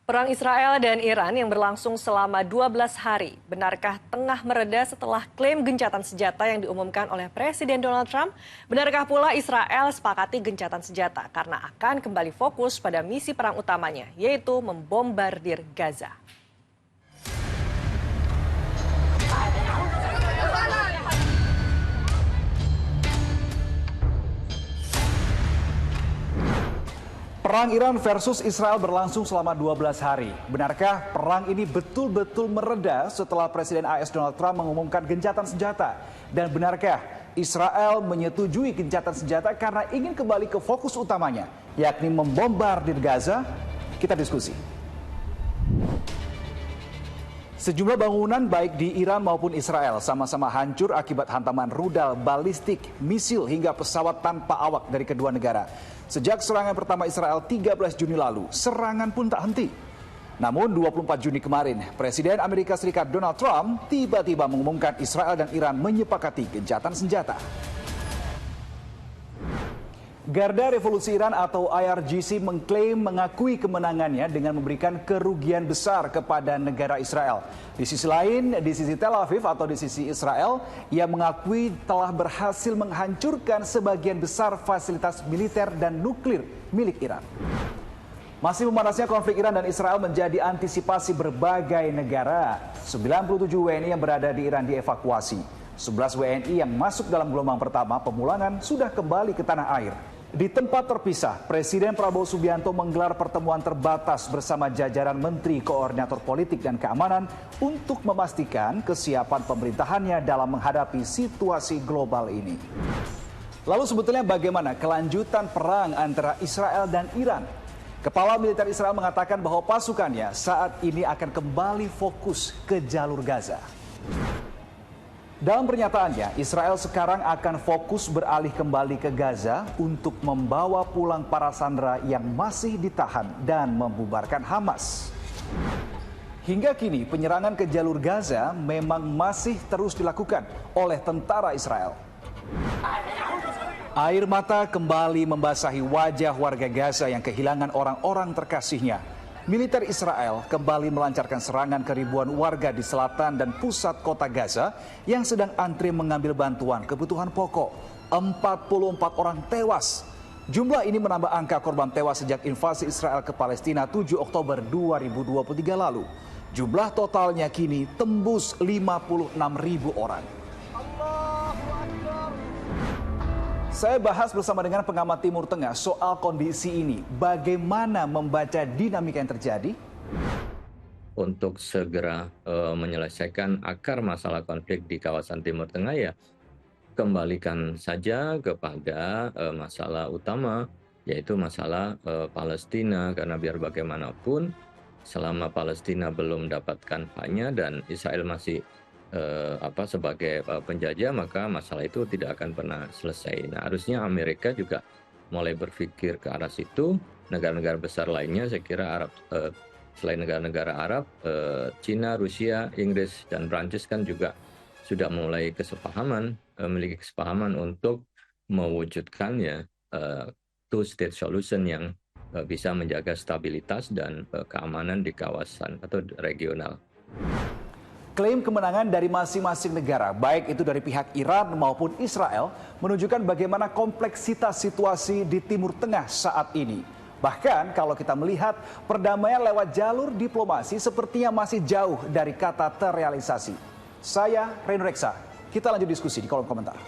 Perang Israel dan Iran yang berlangsung selama 12 hari, benarkah tengah mereda setelah klaim gencatan senjata yang diumumkan oleh Presiden Donald Trump? Benarkah pula Israel sepakati gencatan senjata karena akan kembali fokus pada misi perang utamanya, yaitu membombardir Gaza? Perang Iran versus Israel berlangsung selama 12 hari. Benarkah perang ini betul-betul mereda setelah Presiden AS Donald Trump mengumumkan gencatan senjata? Dan benarkah Israel menyetujui gencatan senjata karena ingin kembali ke fokus utamanya, yakni membombardir Gaza? Kita diskusi. Sejumlah bangunan baik di Iran maupun Israel sama-sama hancur akibat hantaman rudal, balistik, misil hingga pesawat tanpa awak dari kedua negara. Sejak serangan pertama Israel 13 Juni lalu, serangan pun tak henti. Namun 24 Juni kemarin, Presiden Amerika Serikat Donald Trump tiba-tiba mengumumkan Israel dan Iran menyepakati gencatan senjata. Garda Revolusi Iran atau IRGC mengklaim mengakui kemenangannya dengan memberikan kerugian besar kepada negara Israel. Di sisi lain, di sisi Tel Aviv atau di sisi Israel, ia mengakui telah berhasil menghancurkan sebagian besar fasilitas militer dan nuklir milik Iran. Masih memanasnya konflik Iran dan Israel menjadi antisipasi berbagai negara. 97 WNI yang berada di Iran dievakuasi. 11 WNI yang masuk dalam gelombang pertama pemulangan sudah kembali ke tanah air. Di tempat terpisah, Presiden Prabowo Subianto menggelar pertemuan terbatas bersama jajaran Menteri Koordinator Politik dan Keamanan untuk memastikan kesiapan pemerintahannya dalam menghadapi situasi global ini. Lalu sebetulnya bagaimana kelanjutan perang antara Israel dan Iran? Kepala Militer Israel mengatakan bahwa pasukannya saat ini akan kembali fokus ke jalur Gaza. Dalam pernyataannya, Israel sekarang akan fokus beralih kembali ke Gaza untuk membawa pulang para sandera yang masih ditahan dan membubarkan Hamas. Hingga kini, penyerangan ke jalur Gaza memang masih terus dilakukan oleh tentara Israel. Air mata kembali membasahi wajah warga Gaza yang kehilangan orang-orang terkasihnya. Militer Israel kembali melancarkan serangan ke ribuan warga di selatan dan pusat kota Gaza yang sedang antri mengambil bantuan kebutuhan pokok. 44 orang tewas. Jumlah ini menambah angka korban tewas sejak invasi Israel ke Palestina 7 Oktober 2023 lalu. Jumlah totalnya kini tembus 56.000 orang. Saya bahas bersama dengan pengamat Timur Tengah soal kondisi ini. Bagaimana membaca dinamika yang terjadi? Untuk segera menyelesaikan akar masalah konflik di kawasan Timur Tengah, ya kembalikan saja kepada masalah utama, yaitu masalah Palestina. Karena biar bagaimanapun, selama Palestina belum mendapatkan haknya dan Israel masih sebagai penjajah, maka masalah itu tidak akan pernah selesai. Nah, harusnya Amerika juga mulai berpikir ke arah situ. Negara-negara besar lainnya, saya kira Arab, selain negara-negara Arab, Cina, Rusia, Inggris, dan Prancis kan juga sudah mulai memiliki kesepahaman untuk mewujudkan two-state solution yang bisa menjaga stabilitas dan keamanan di kawasan atau regional. Klaim kemenangan dari masing-masing negara, baik itu dari pihak Iran maupun Israel, menunjukkan bagaimana kompleksitas situasi di Timur Tengah saat ini. Bahkan kalau kita melihat perdamaian lewat jalur diplomasi sepertinya masih jauh dari kata terrealisasi. Saya Reno Reksa, kita lanjut diskusi di kolom komentar.